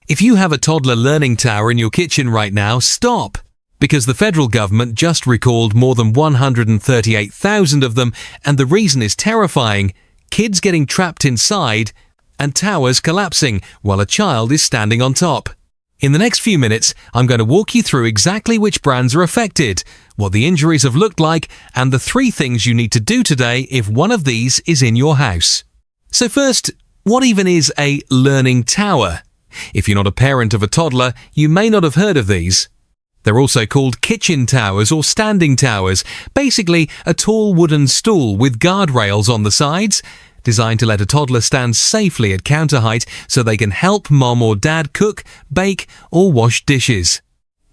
If you have a toddler learning tower in your kitchen right now, stop! Because the federal government just recalled more than 138,000 of them, and the reason is terrifying: kids getting trapped inside and towers collapsing while a child is standing on top. In the next few minutes, I'm going to walk you through exactly which brands are affected, what the injuries have looked like, and the 3 things you need to do today if one of these is in your house. So first, what even is a learning tower? If you're not a parent of a toddler, you may not have heard of these. They're also called kitchen towers or standing towers, basically a tall wooden stool with guardrails on the sides, designed to let a toddler stand safely at counter height so they can help mom or dad cook, bake, or wash dishes.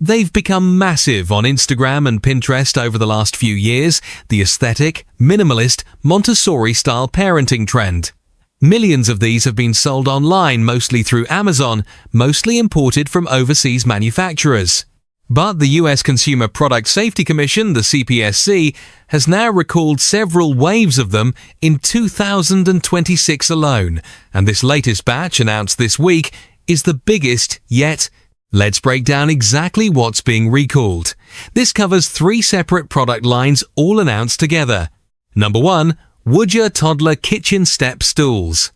They've become massive on Instagram and Pinterest over the last few years, the aesthetic, minimalist, Montessori-style parenting trend. Millions of these have been sold online, mostly through Amazon, mostly imported from overseas manufacturers. But the US Consumer Product Safety Commission, the CPSC, has now recalled several waves of them in 2026 alone, and this latest batch, announced this week, is the biggest yet. Let's break down exactly what's being recalled. This covers 3 separate product lines, all announced together. Number 1, Woodure Toddler Kitchen Step Stools.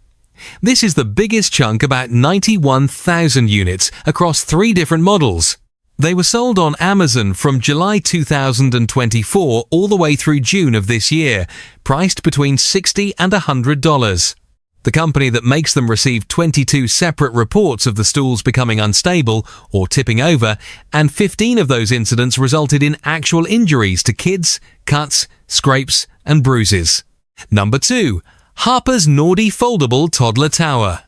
This is the biggest chunk, about 91,000 units, across 3 different models. They were sold on Amazon from July 2024 all the way through June of this year, priced between $60 and $100. The company that makes them received 22 separate reports of the stools becoming unstable or tipping over, and 15 of those incidents resulted in actual injuries to kids, cuts, scrapes, and bruises. Number 2, HARPPA Nordi Foldable Toddler Tower.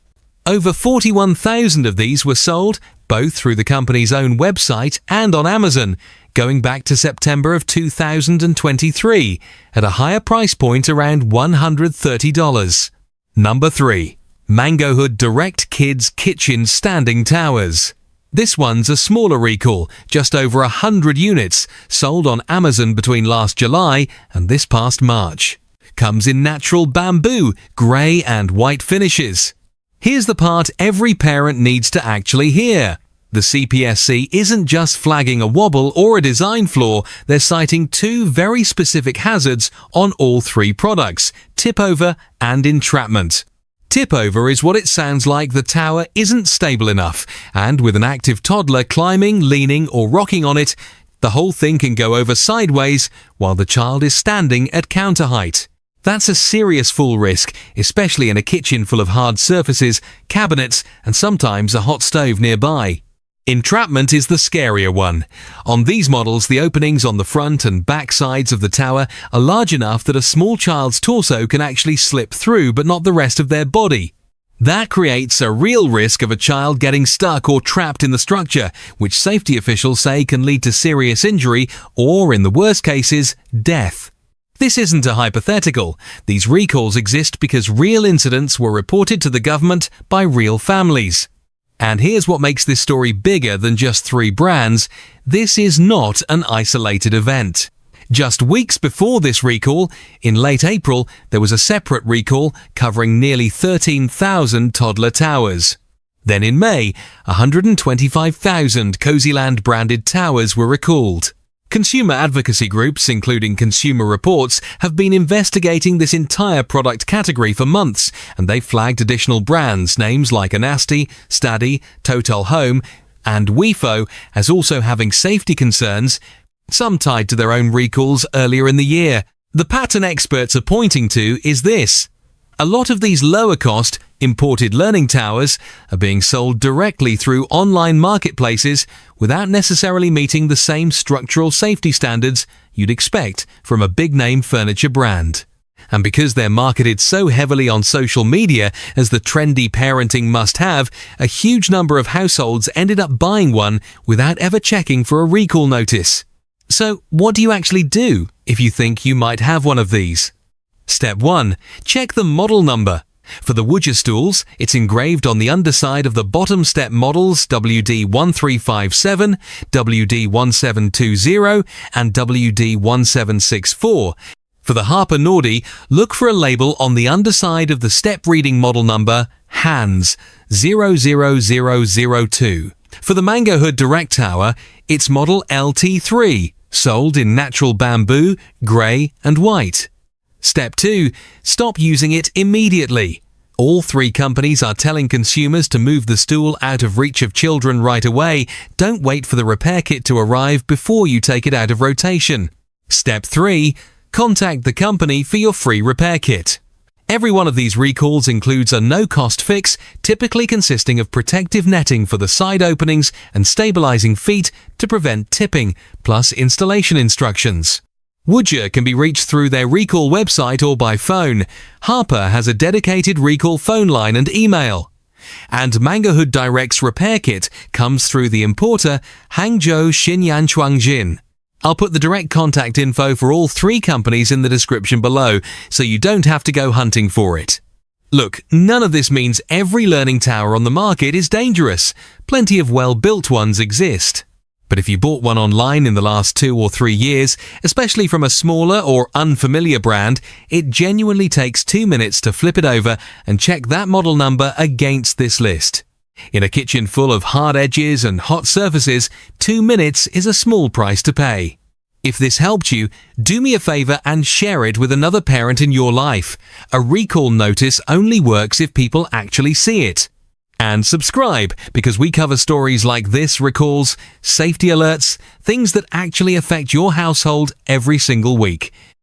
Over 41,000 of these were sold, both through the company's own website and on Amazon, going back to September of 2023, at a higher price point around $130. Number 3, Mangohood Direct Kids Kitchen Standing Towers. This one's a smaller recall, just over 100 units, sold on Amazon between last July and this past March. Comes in natural bamboo, grey and white finishes. Here's the part every parent needs to actually hear. The CPSC isn't just flagging a wobble or a design flaw, they're citing 2 very specific hazards on all 3 products: tip over and entrapment. Tip over is what it sounds like: the tower isn't stable enough, and with an active toddler climbing, leaning or rocking on it, the whole thing can go over sideways while the child is standing at counter height. That's a serious fall risk, especially in a kitchen full of hard surfaces, cabinets, and sometimes a hot stove nearby. Entrapment is the scarier one. On these models, the openings on the front and back sides of the tower are large enough that a small child's torso can actually slip through, but not the rest of their body. That creates a real risk of a child getting stuck or trapped in the structure, which safety officials say can lead to serious injury or, in the worst cases, death. This isn't a hypothetical. These recalls exist because real incidents were reported to the government by real families. And here's what makes this story bigger than just 3 brands. This is not an isolated event. Just weeks before this recall, in late April, there was a separate recall covering nearly 13,000 toddler towers. Then in May, 125,000 Cozyland branded towers were recalled. Consumer advocacy groups, including Consumer Reports, have been investigating this entire product category for months, and they've flagged additional brands, names like Anasti, Stadi, Total Home, and WeFo, as also having safety concerns, some tied to their own recalls earlier in the year. The pattern experts are pointing to is this: a lot of these lower-cost, imported learning towers are being sold directly through online marketplaces without necessarily meeting the same structural safety standards you'd expect from a big-name furniture brand. And because they're marketed so heavily on social media as the trendy parenting must-have, a huge number of households ended up buying one without ever checking for a recall notice. So, what do you actually do if you think you might have one of these? Step 1. Check the model number. For the Woodure stools, it's engraved on the underside of the bottom step models WD1357, WD1720, and WD1764. For the HARPPA Nordi, look for a label on the underside of the step reading model number HANDS, 00002. For the Mangohood Direct Tower, it's model LT3, sold in natural bamboo, grey and white. Step 2. Stop using it immediately. All three companies are telling consumers to move the stool out of reach of children right away. Don't wait for the repair kit to arrive before you take it out of rotation. Step 3. Contact the company for your free repair kit. Every one of these recalls includes a no-cost fix, typically consisting of protective netting for the side openings and stabilizing feet to prevent tipping, plus installation instructions. Woodure can be reached through their recall website or by phone. HARPPA has a dedicated recall phone line and email. And Mangohood Direct's repair kit comes through the importer Hangzhou Xinyan Chuangjin. I'll put the direct contact info for all three companies in the description below, so you don't have to go hunting for it. Look, none of this means every learning tower on the market is dangerous. Plenty of well-built ones exist. But if you bought one online in the last 2 or 3 years, especially from a smaller or unfamiliar brand, it genuinely takes 2 minutes to flip it over and check that model number against this list. In a kitchen full of hard edges and hot surfaces, 2 minutes is a small price to pay. If this helped you, do me a favor and share it with another parent in your life. A recall notice only works if people actually see it. And subscribe, because we cover stories like this, recalls, safety alerts, things that actually affect your household every single week.